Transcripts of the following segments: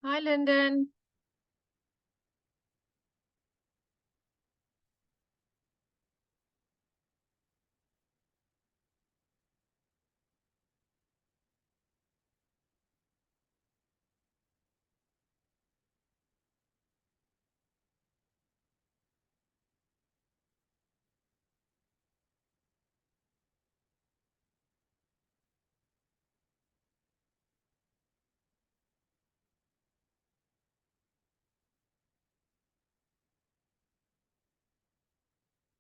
Hi, Lyndon.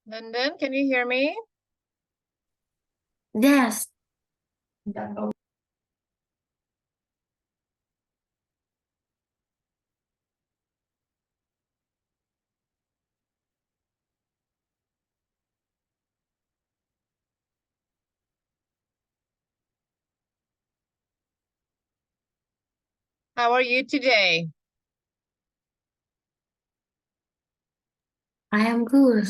Lyndon, can you hear me? Yes, How are you today? I am good.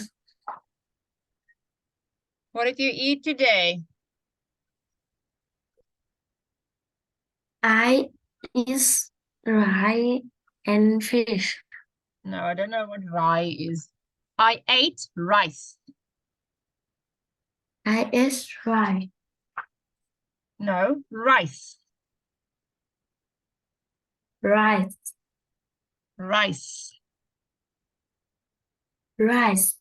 What did you eat today? I eat rice and fish. No, I don't know what rye is. I ate rice. I ate rice, No, rice. rice, Rice. rice.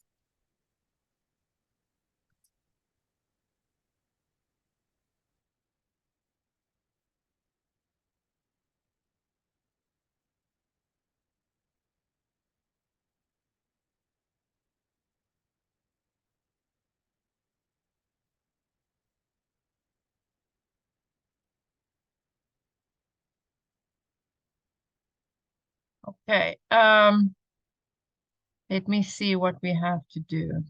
Okay. Let me see what we have to do.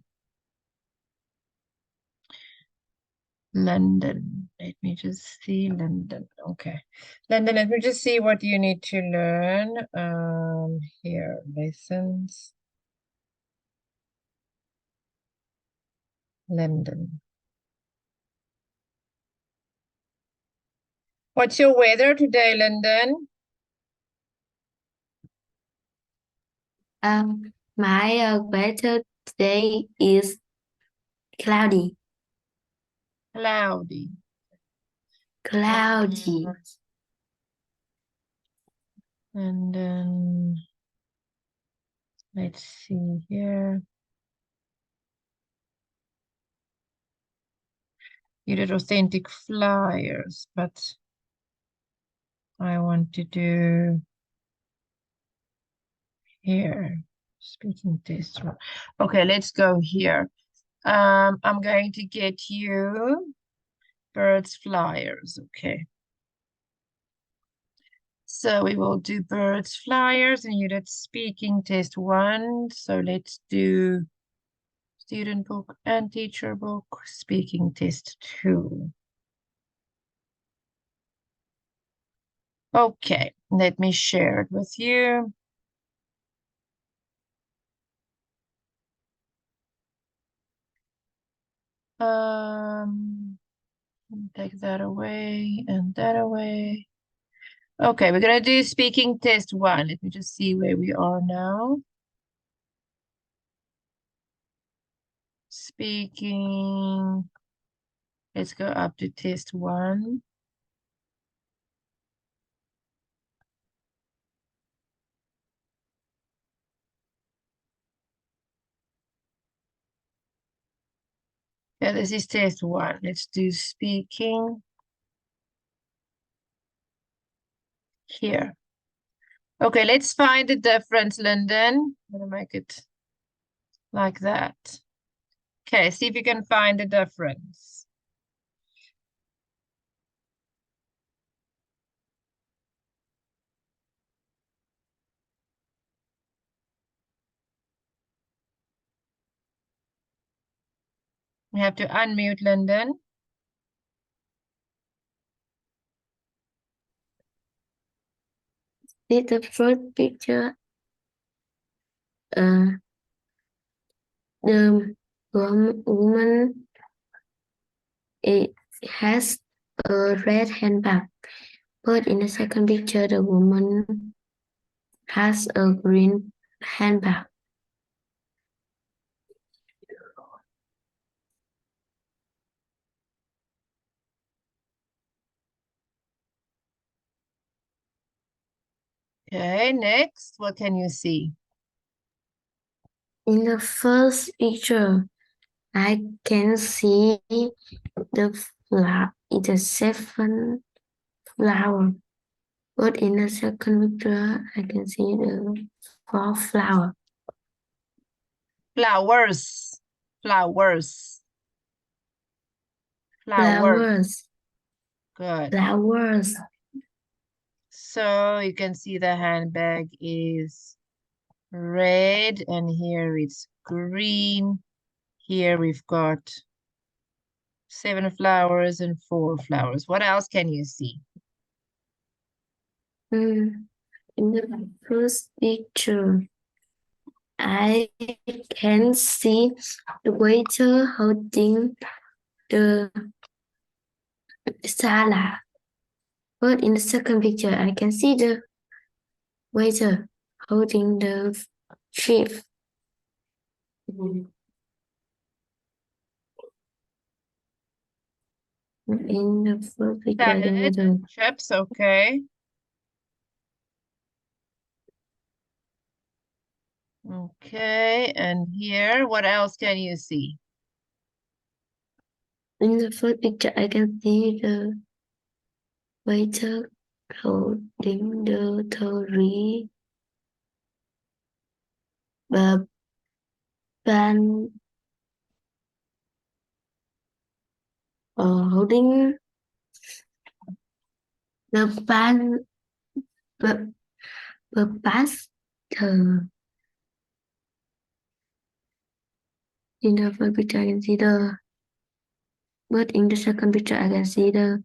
London. Let me just see London. Okay. London, let me just see what you need to learn. Here, lessons. London. What's your weather today, London? My weather today is cloudy. Cloudy. Cloudy. And then let's see here. You did authentic flyers, but I want to do here. Speaking test. Okay, let's go here. I'm going to get you birds flyers. Okay. So we will do birds flyers and you did speaking test 1. So let's do student book and teacher book, speaking test 2. Okay, let me share it with you. Um, take that away and that away. Okay, we're gonna do speaking test 1. Let me just see where we are now. Speaking. Let's go up to test 1. Yeah, this is test 1. Let's do speaking here. Okay, let's find the difference, Lyndon. I'm gonna make it like that. Okay, see if you can find the difference. You have to unmute Lyndon. This the first picture. Uh, the woman it has a red handbag, but in the second picture, the woman has a green handbag. Okay, next, what can you see? In the first picture, I can see the flower, the seven flower. But in the second picture, I can see the four flower. Flowers. Flowers. Flowers. Flowers. Good. Flowers. So you can see the handbag is red and here it's green. Here we've got 7 flowers and 4 flowers. What else can you see? In the first picture, I can see the waiter holding the salad. But in the second picture, I can see the waiter holding the chef. In the first picture, I can see Salad the and chips, okay. Okay, and here, what else can you see? in the first picture, I can see the waiter holding the three uh, pan holding the pan the pasta. In the first picture, I can see the, but in the second picture, I can see the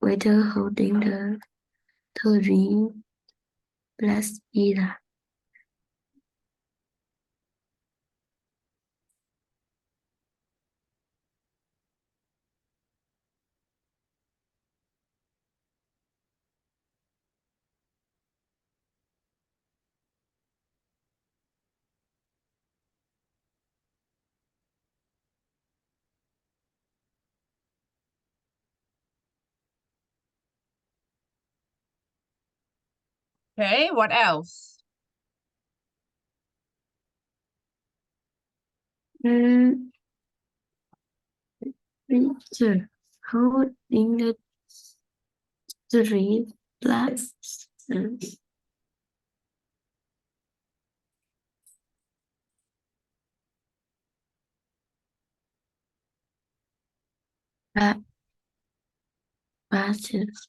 waiter holding the three plus pizza. Okay, what else? Mm, picture holding the three plus passes.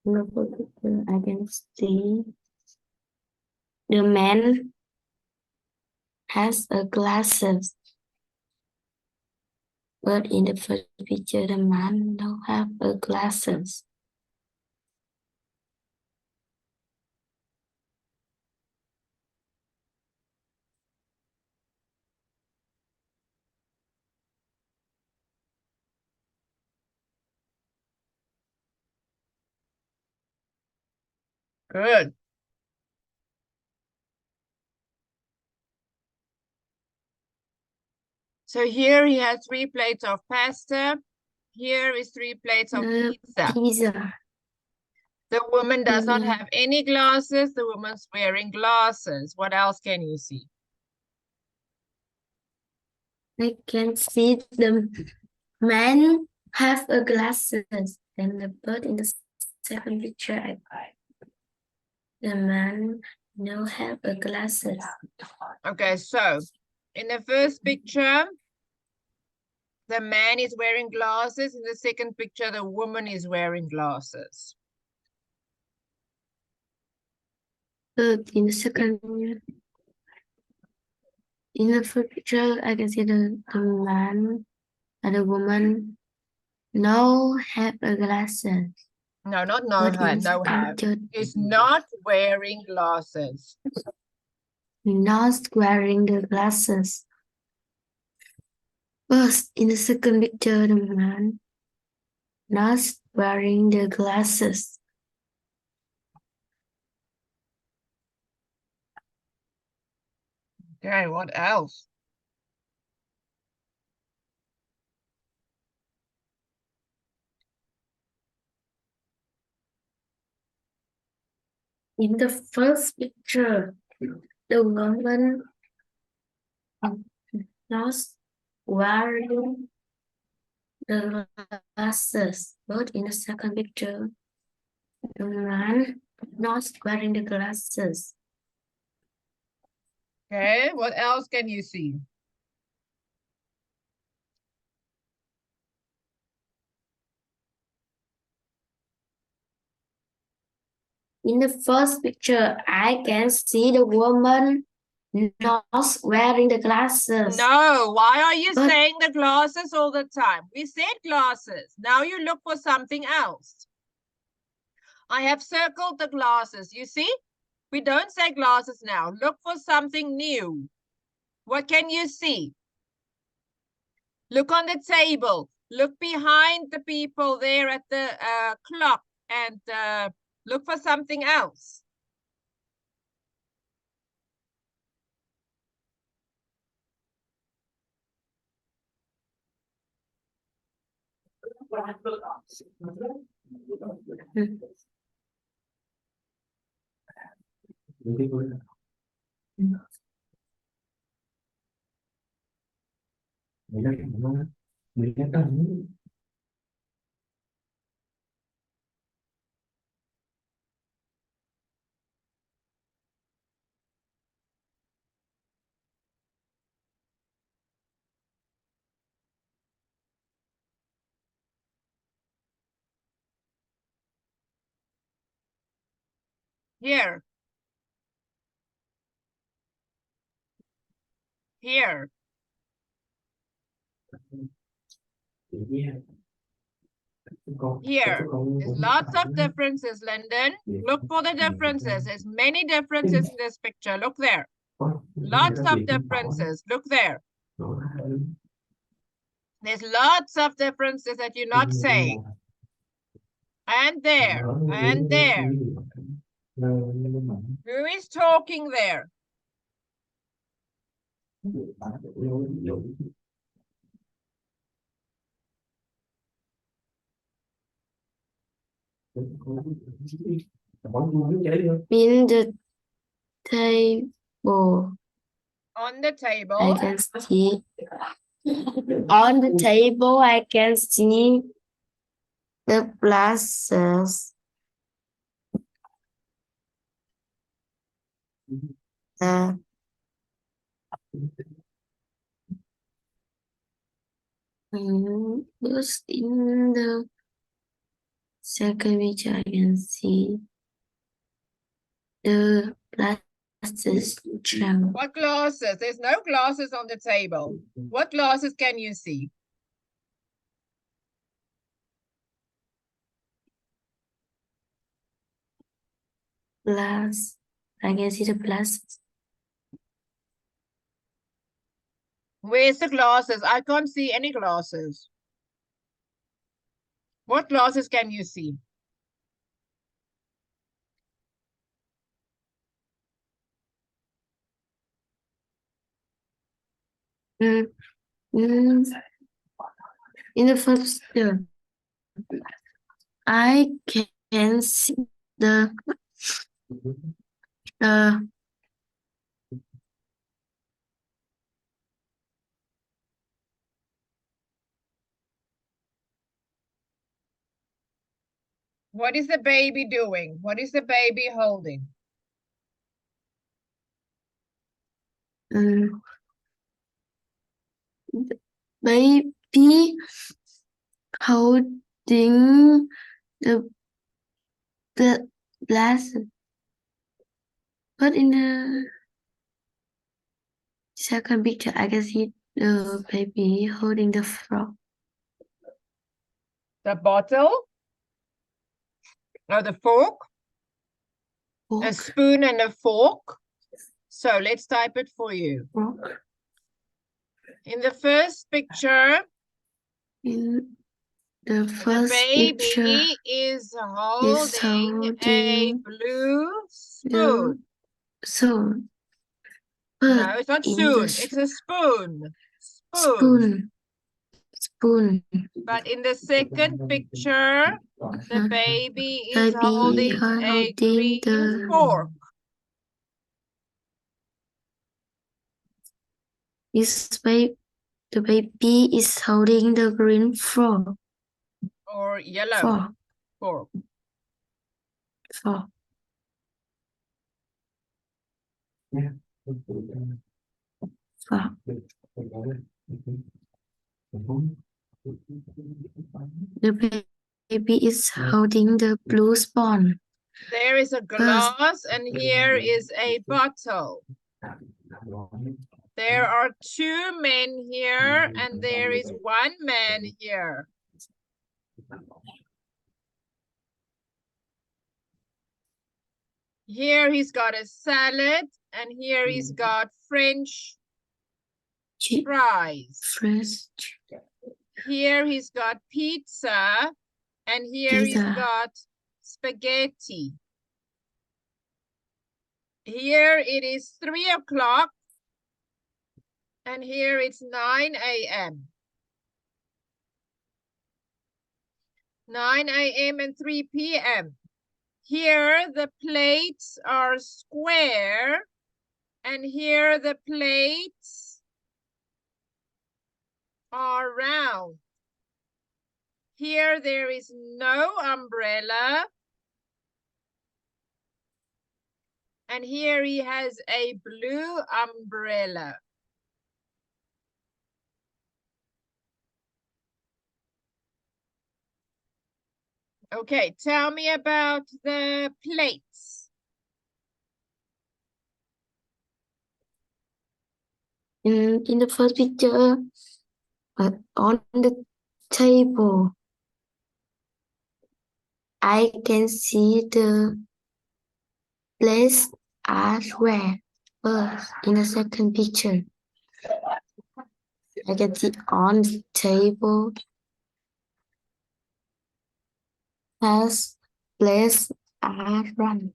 In the first picture, I can see the man has a glasses, but in the first picture, the man don't have a glasses. Good. So here he has 3 plates of pasta. Here is 3 plates of pizza. Pizza. The woman does not Mm, have any glasses. The woman's wearing glasses. What else can you see? I can see the man have a glasses and the bird in the second picture. The man no have a glasses. Okay, so in the first picture, the man is wearing glasses. In the second picture, the woman is wearing glasses. In the second, in the first picture, I can see the man and the woman no have a glasses. No, not no What have. in the No second have. picture? Is not wearing glasses. Not wearing the glasses. First, in the second picture, the man not wearing the glasses. Okay, what else? In the first picture, the woman not wearing the glasses. But in the second picture, the man not wearing the glasses. Okay, what else can you see? In the first picture, I can see the woman not wearing the glasses. No, why are you But saying the glasses all the time? We said glasses. Now you look for something else. I have circled the glasses. You see? We don't say glasses now. Look for something new. What can you see? Look on the table. Look behind the people there at the clock and look for something else. Here. Here. Here. There's lots of differences, Lyndon. Look for the differences. There's many differences in this picture. Look there. Lots of differences. Look there. There's lots of differences that you're not saying. And there. And there. Who is talking there? in the table, On the I table. can see. On the table, I can see the glasses. Uh, just in the second picture, I can see the glasses jam. What glasses? There's no glasses on the table. What glasses can you see? Glass. I can see the glasses. Where's the glasses? I can't see any glasses. What glasses can you see? Mm, mm, in the first picture, I can see the uh, What is the baby doing? What is the baby holding? um, the baby holding the glasses. But in the second picture, I can see the baby holding the frog. The bottle? Oh, the fork. A Fork. spoon and a fork. So let's type it for you. Fork. In the first picture, In the the first baby picture is is holding a holding blue the spoon. spoon. No, But it's not in the soon. It's a spoon. Spoon. spoon. Spoon. But in the second picture, the baby is Baby holding are a holding green fork. The baby is holding the green fork. Or yellow fork. Fork. Fork. The baby is holding the blue spoon. There is a glass and here is a bottle. There are two men here and there is one man here. Here he's got a salad and here he's got French fries. Here he's got pizza and here he's got spaghetti. Here it is 3 o'clock and here it's 9 a.m. 9 a.m. and 3 p.m. Here the plates are square and here the plates are round. Here there is no umbrella. And here he has a blue umbrella. Okay, tell me about the plates. In the first picture, on the table, I can see the plates are square. But in the second picture, I can see on the table has plates are round.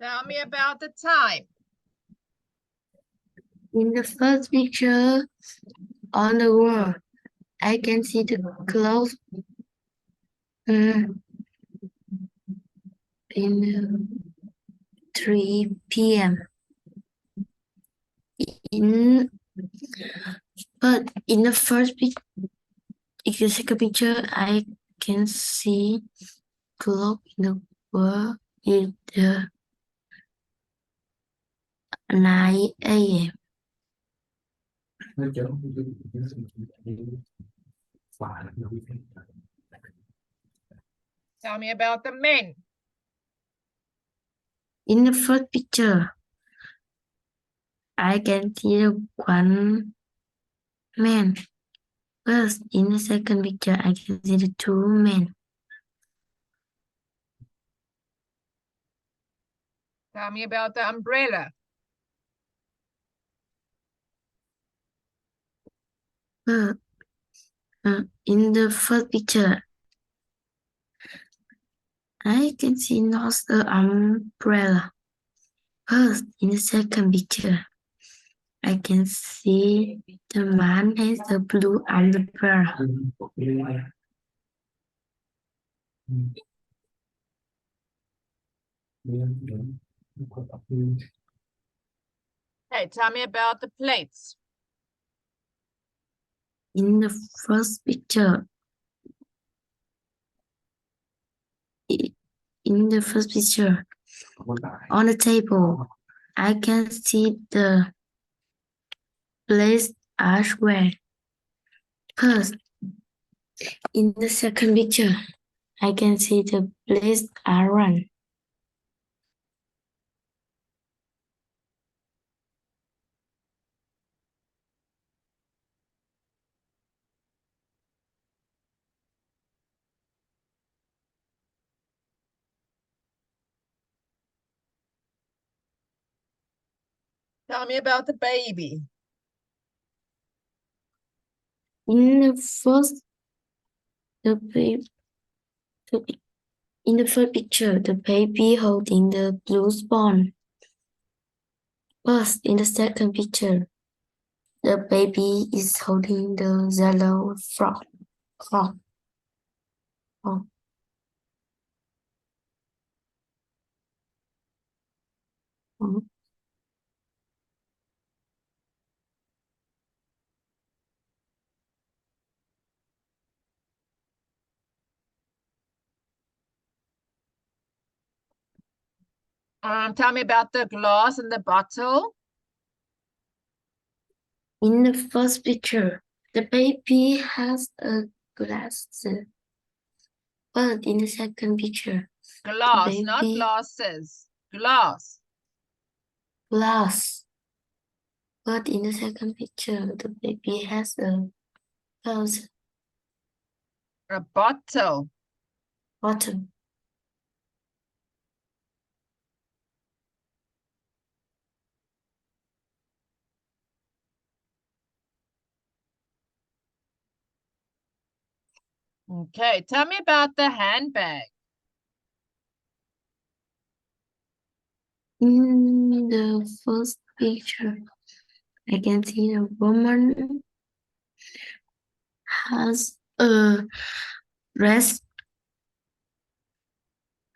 Tell me about the time. In the first picture, on the wall, I can see the clock in 3 p.m. But in the second picture, I can see clock in the wall in the 9 a.m. Tell me about the men. In the first picture, I can see the one man. First, in the second picture, I can see the two men. Tell me about the umbrella. In the first picture, I can see not the umbrella. First, in the second picture, I can see the man has the blue umbrella. Hey, tell me about the plates. In the first picture, in the first picture, On the table, I can see the place elsewhere. First, in the second picture, I can see the place around. Tell me about the baby. In the first, the baby, in the first picture, the baby holding the blue spawn. First, in the second picture, the baby is holding the yellow frog. Frog. Frog. Frog. Tell me about the glass and the bottle. In the first picture, the baby has a glass. But in the second picture, the Glass, not baby glasses. Glass. glass. But in the second picture, the baby has a glass A bottle. bottom. Okay, tell me about the handbag. In the first picture, I can see the woman has a red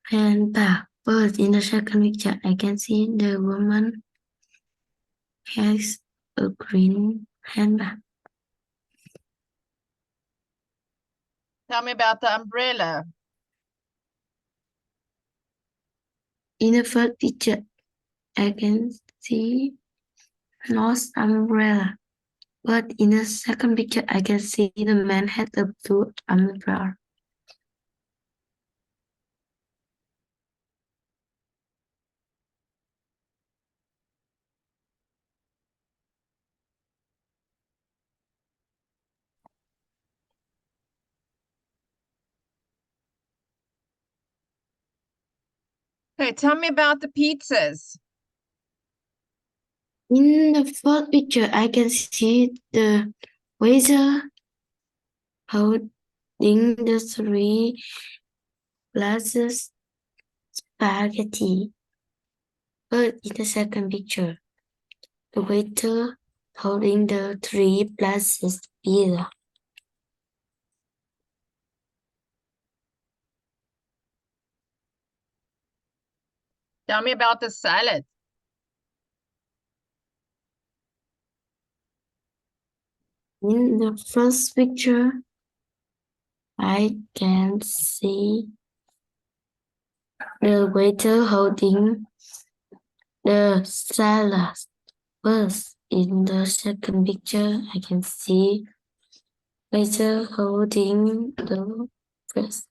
handbag. But in the second picture, I can see the woman has a green handbag. Tell me about the umbrella. In the first picture, I can see Lost umbrella. But in the second picture, I can see the man had a blue umbrella. Okay, tell me about the pizzas. In the first picture, I can see the waiter holding the three glasses spaghetti. But in the second picture, the waiter holding the three glasses pizza. Tell me about the salad. In the first picture, I can see the waiter holding the salad. First, in the second picture, I can see waiter holding the first.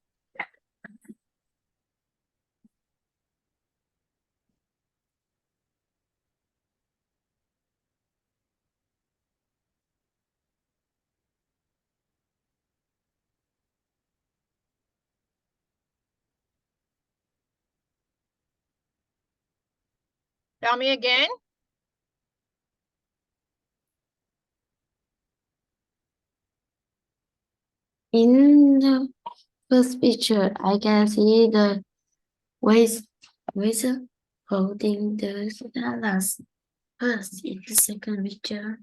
Tell me again. In the first picture, I can see the waiter holding the salad. First, in the second picture,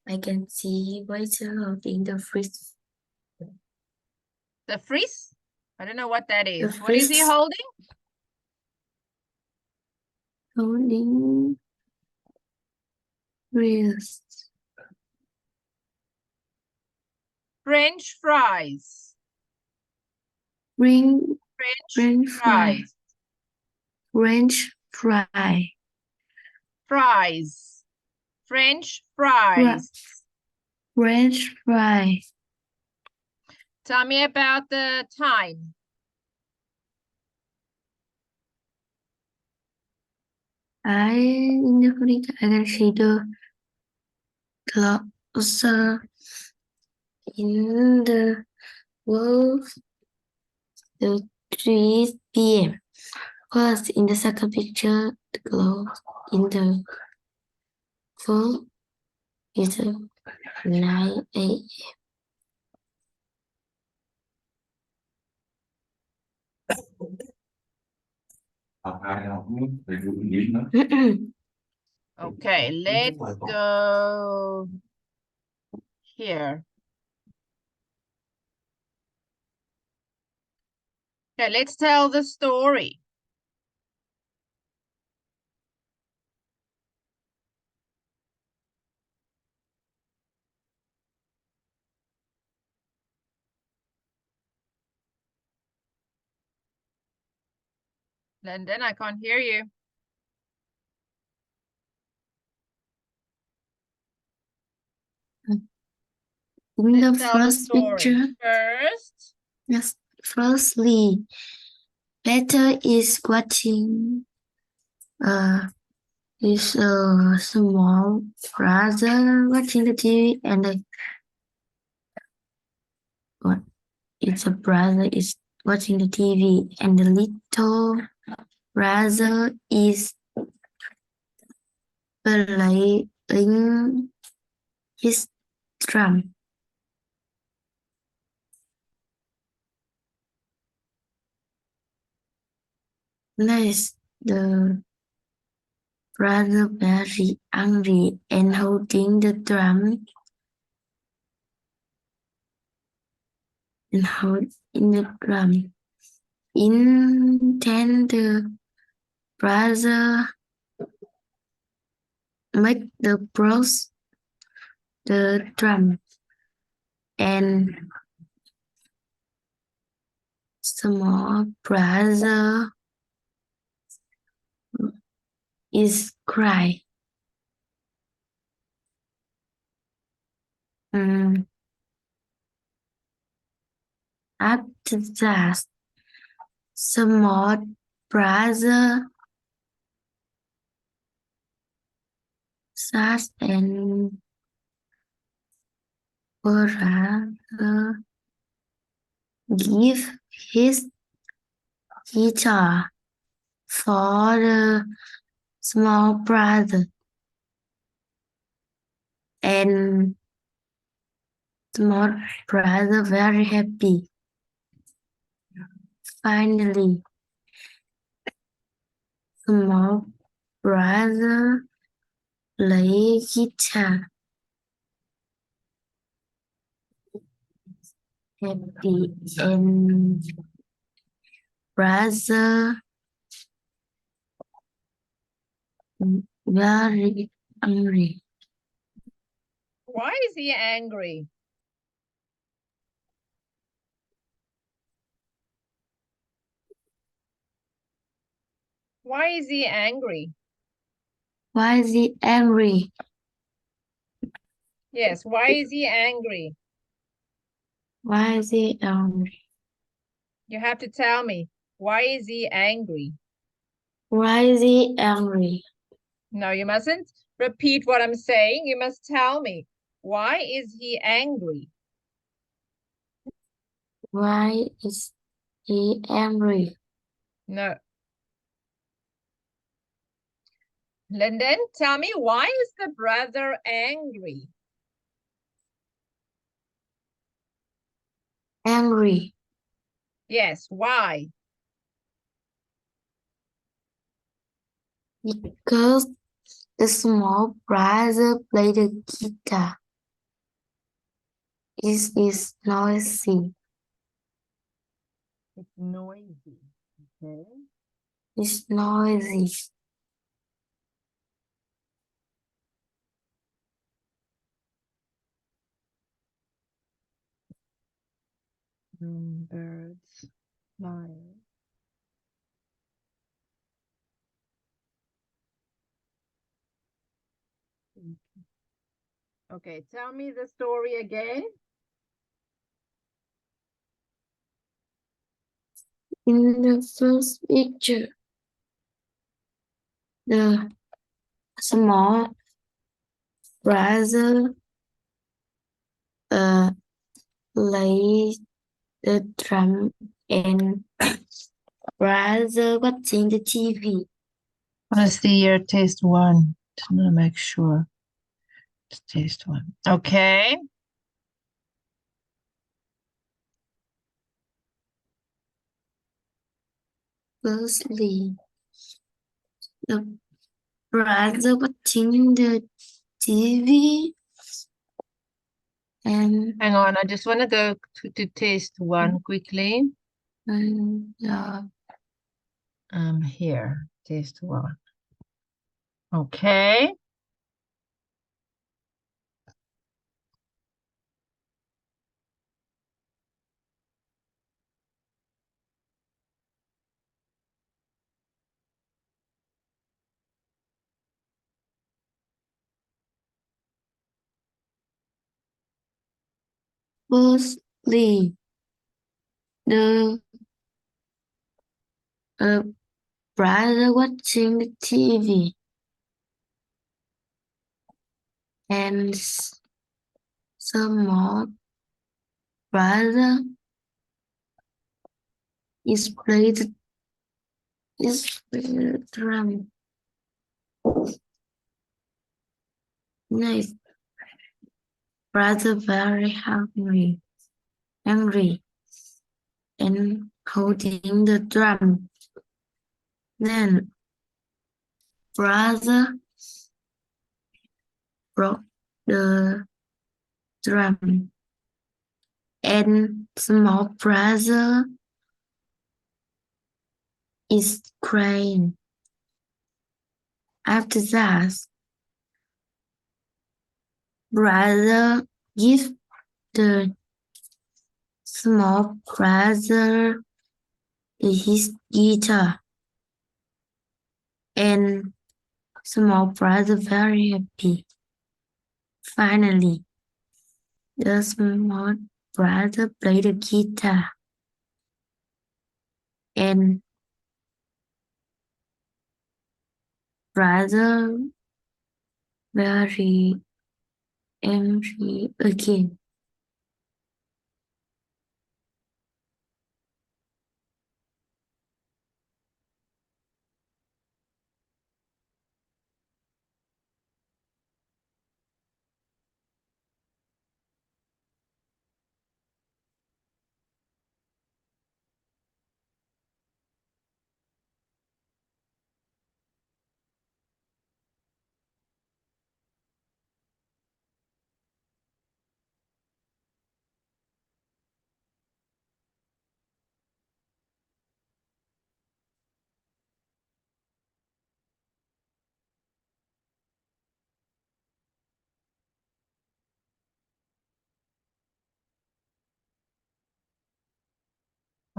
I can see waiter holding the fish. The frizz? I don't know what that The is. What is he fish holding? holding wrist. French fries. Bring French French fry. fries. French fry. Fries. French Fri- fries. French fry. Tell me about the time. In the morning, I can see the closer in the world, the 3 p.m. First, in the second picture, the clock in the world is 9 a.m. Okay, let's go here. Okay, let's tell the story. Lyndon, I can't hear you. In Let's the tell the first story. picture, First, yes, firstly, Peter is watching his small brother watching the TV, and what? It's a brother is watching the TV, and the little brother is playing his drum. Next, the brother very angry and holding the drum and hold in the drum. In then the brother make the bros the drum and small brother is cry. Mm. After that, small brother sat and brother give his guitar for the small brother, and small brother very happy. Finally, small brother play guitar happy, and brother very angry. why is he angry? Why is he angry? Why is he angry? Yes, why is he angry? Why is he angry? You have to tell me. Why is he angry? Why is he angry? No, you mustn't repeat what I'm saying. You must tell me. Why is he angry? Why is he angry? No. Lyndon, tell me, why is the brother angry? Angry Yes, why? because the small brother played the guitar. It is noisy. It's noisy. Okay. It's noisy. Birds flying. Okay, tell me the story again. In the first picture, the small brother plays the drum and brother watching the TV. Let's see here, taste one. Just want to make sure. Let's taste one. Okay. Firstly, the brother watching the TV and Hang on, I just want to go to taste one quickly. and Here, taste one. Okay. firstly the uh, brother watching the TV and some more brother is played is played drum. Nice. Brother very angry and holding the drum. Then brother broke the drum and small brother is crying. After that, brother gives the small brother his guitar and small brother very happy. Finally, the small brother played the guitar and brother very angry again.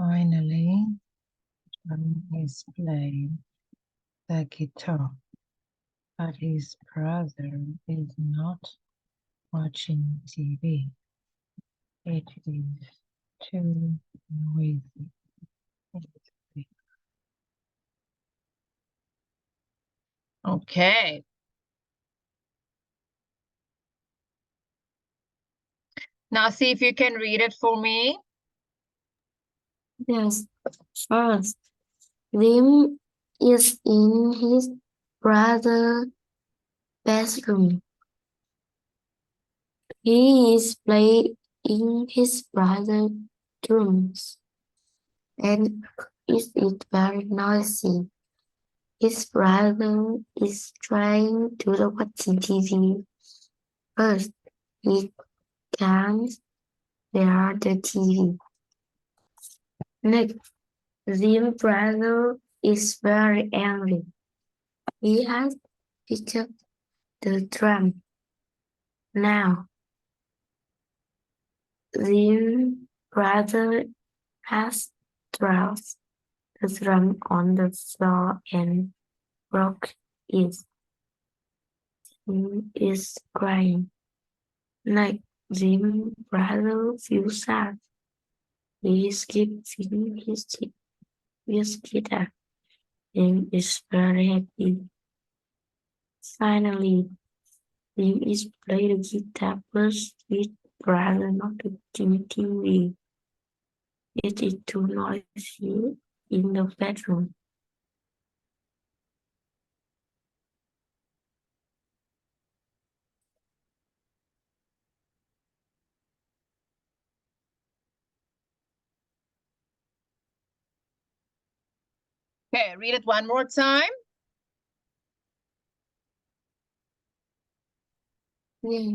Finally, he's playing the guitar, but his brother is not watching TV. It is too noisy. Okay. Now see if you can read it for me. Yes, first, Lim is in his brother's bedroom. He is playing his brother's drums and it is very noisy. His brother is trying to watch TV. First, he can't bear the TV. Next, Zim's brother is very angry. He has picked up the drum. Now, Zim's brother has dropped the drum on the floor and broke it. is crying. Like Jim's brother feels sad. He is keeping his guitar. Jim is very happy. Finally, Jim is playing the guitar first with brother not to TV. It is too noisy in the bedroom. Okay, read it one more time. Yeah.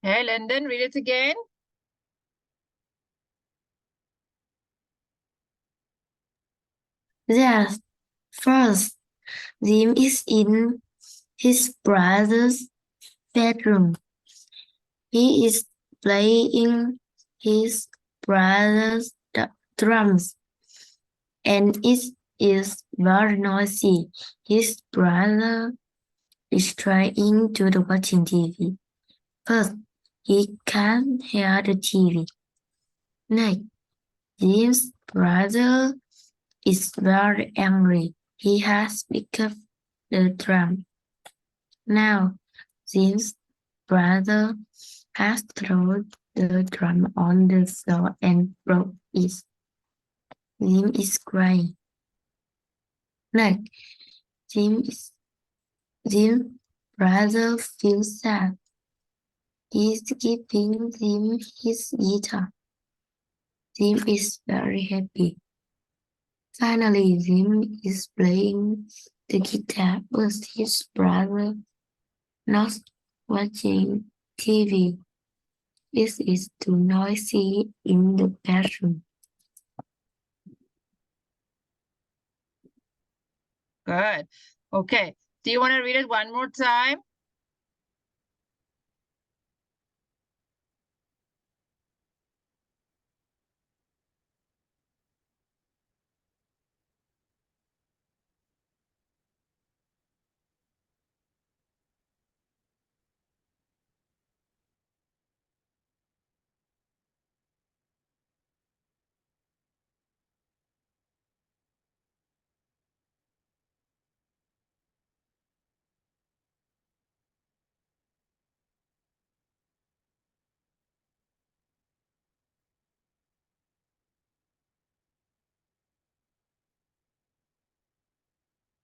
Hey, Lyndon, read it again. Yes. First, Jim is in his brother's bedroom. He is playing his brother's drums, and it is very noisy. His brother is trying to the watching TV. First, he can't hear the TV. Next, Jim's brother is very angry. He has picked up the drum. Now, Jim's brother has thrown the drum on the floor and broke it. Jim is crying. Next, Jim's brother feels sad. He's giving Jim his guitar. Jim is very happy. Finally, Jim is playing the guitar with his brother, not watching TV. This is too noisy in the bedroom. Good. Okay. Do you want to read it one more time?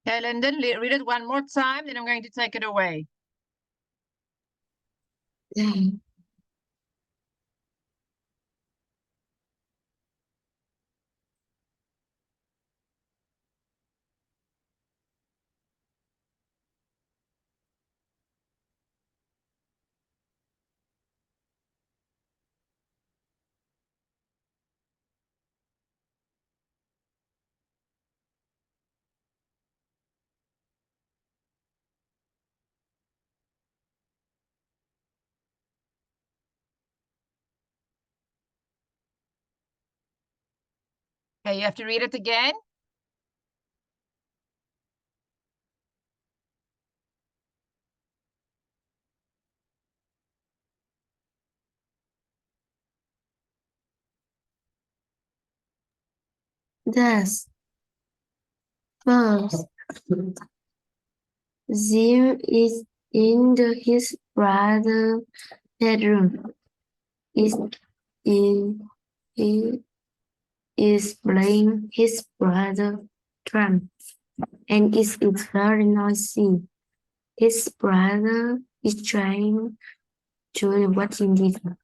Okay, Lyndon, read it one more time, then I'm going to take it away. Yeah. Okay, you have to read it again. Thus, first, Jim is in his brother's bedroom. Is in he is playing his brother drum, and it is very noisy. His brother is trying to watch TV.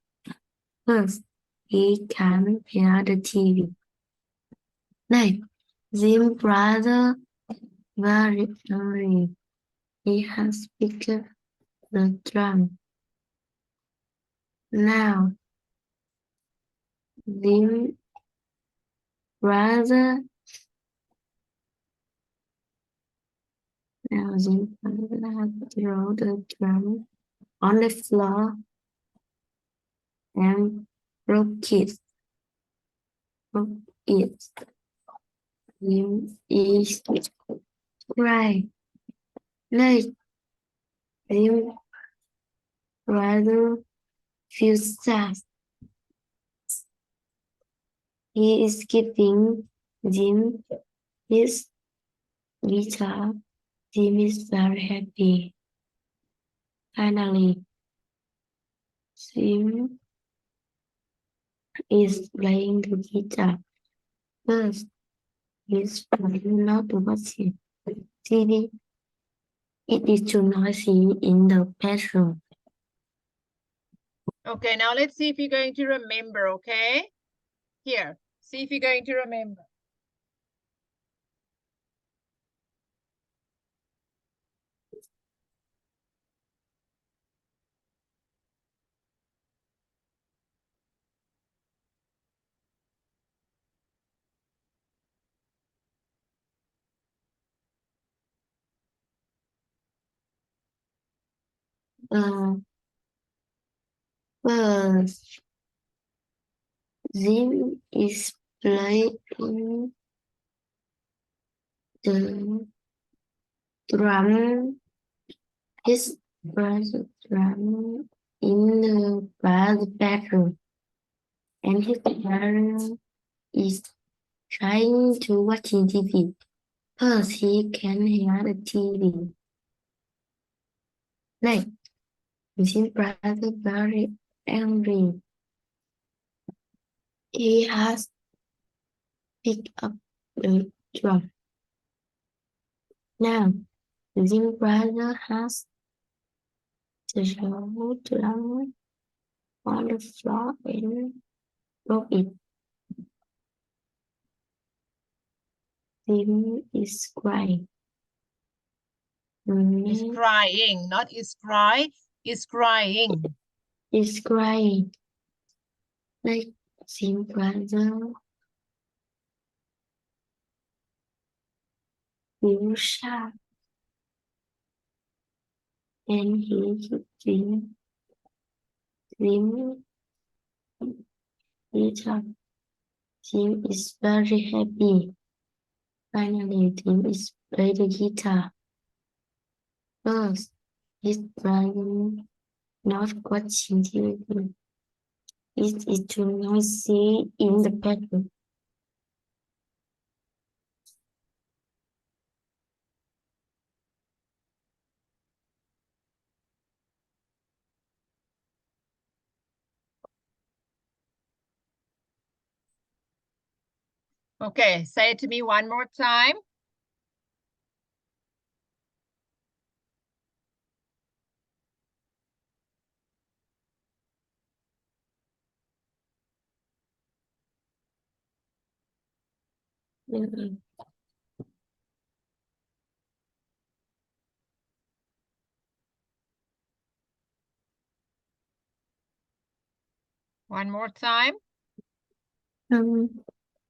First, he can't hear the TV. Next, Jim's brother very angry. He has picked up the drum. Now, Jim brother, Jim brother has thrown the drum on the floor and broke it. Broke it. Jim is crying. Like Jim brother feels sad. He is giving Jim his guitar. Jim is very happy. Finally, Jim is playing the guitar. First, he's trying not to watch TV. It is too noisy in the bedroom. Okay, now let's see if you're going to remember, okay? Here, see if you're going to remember. Uh, First, Jim is playing the drum. His brother drum in the bedroom, and his parents is trying to watch TV. First, he can hear the TV. Like, his brother very angry. He has picked up the drum. Now, his brother has the drum on the floor and broke it. Tim is crying. Is crying, not is cry, is crying. Is crying. Like Tim brother feels sad and he Tim Tim is Tim is very happy. Finally, Tim is play the guitar. First, his brother not watching TV. It is too noisy in the bedroom. Okay, say it to me one more time. Mm. One more time.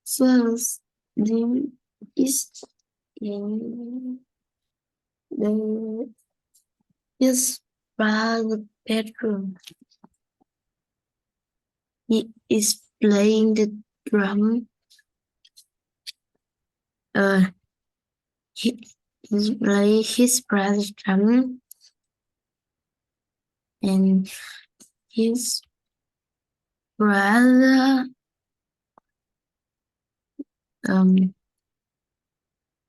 First, Jim is in the his father's bedroom. He is playing the drum. He is playing his brother's drum, and his brother um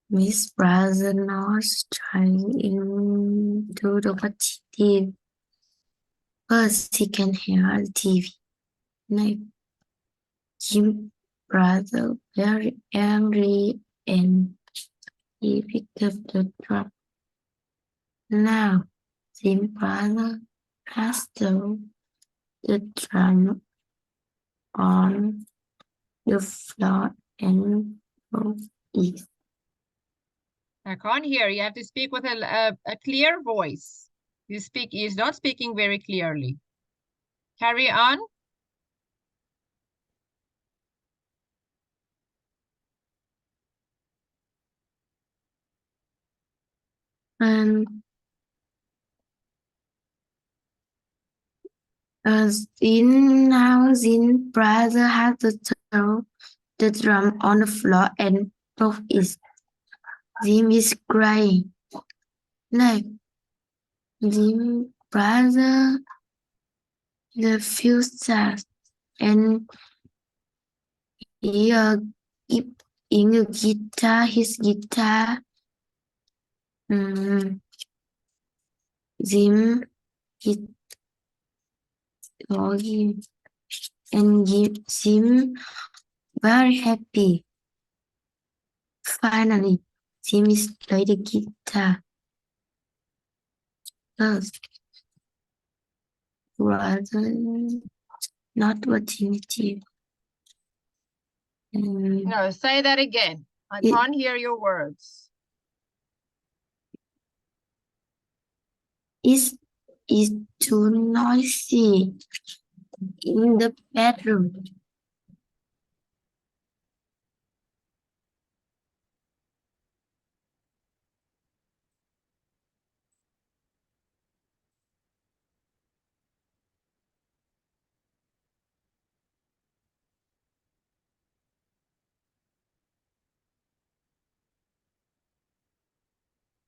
his brother not trying into the what he did. First, he can hear the TV. Like Jim brother very angry and he picked up the drum. Now, Jim brother has the drum on the floor and broke it. I can't hear. You have to speak with a clear voice. He's not speaking very clearly. Carry on. And Zin brother has to throw the drum on the floor and broke it. Jim is crying. No, Jim brother refused that and he keep in the guitar, his guitar. Jim hit for him and Jim very happy. Finally, Jim is play the guitar. First, rather not watching TV. No, say that again. I can't hear your words. Is too noisy in the bedroom.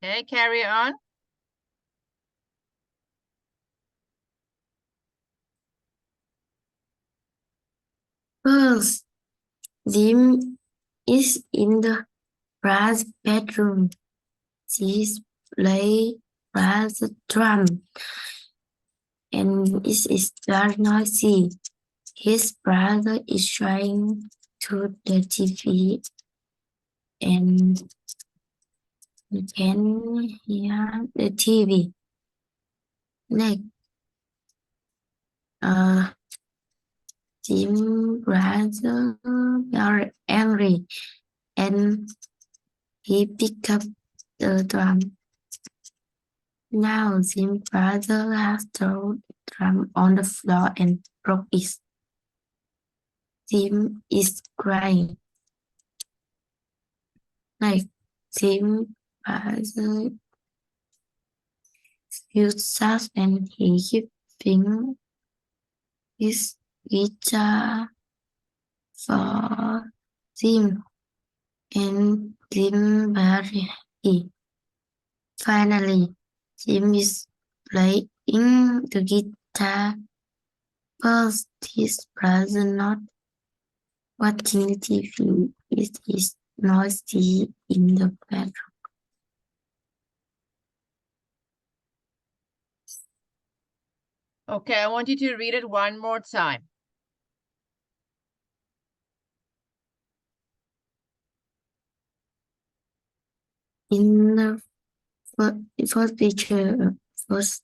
Okay, carry on. First, Jim is in the brass bedroom. She play brass drum and it is very noisy. His brother is trying to the TV and you can hear the TV. Next, Jim brother very angry and he picked up the drum. Now Jim brother has thrown the drum on the floor and broke it. Jim is crying. Like Jim brother feels sad and he keeping his guitar for Jim and Jim very happy. Finally, Jim is playing the guitar, but his brother not watching the TV. It is noisy in the bedroom. Okay, I want you to read it one more time. In the first picture, first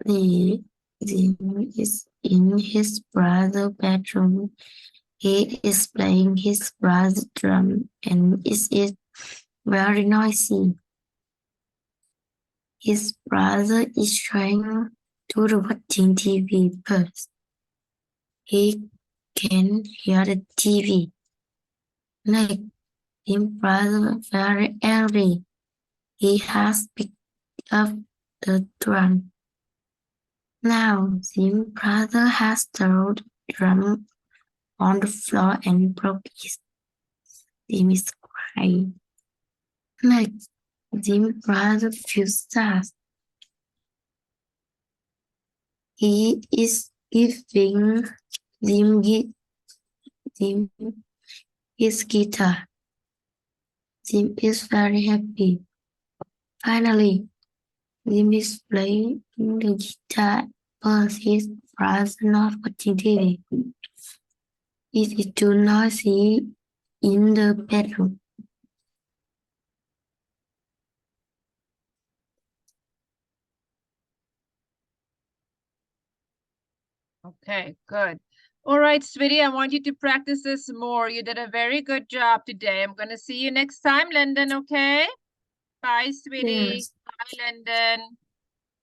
the Jim is in his brother's bedroom. He is playing his brother's drum and it is very noisy. His brother is trying to do watching TV first. He can hear the TV. Like his brother very angry. He has picked up the drum. Now Jim's brother has thrown the drum on the floor and broke it. Jim is crying. Next, Jim's brother feels sad. He is giving Jim his guitar. Jim is very happy. Finally, Jim is playing the guitar, but his brother not watching TV. It is too noisy in the bedroom. Okay, good. All right, sweetie, I want you to practice this more. You did a very good job today. I'm going to see you next time, Lyndon, okay? Bye, sweetie. Yes. Bye, Lyndon.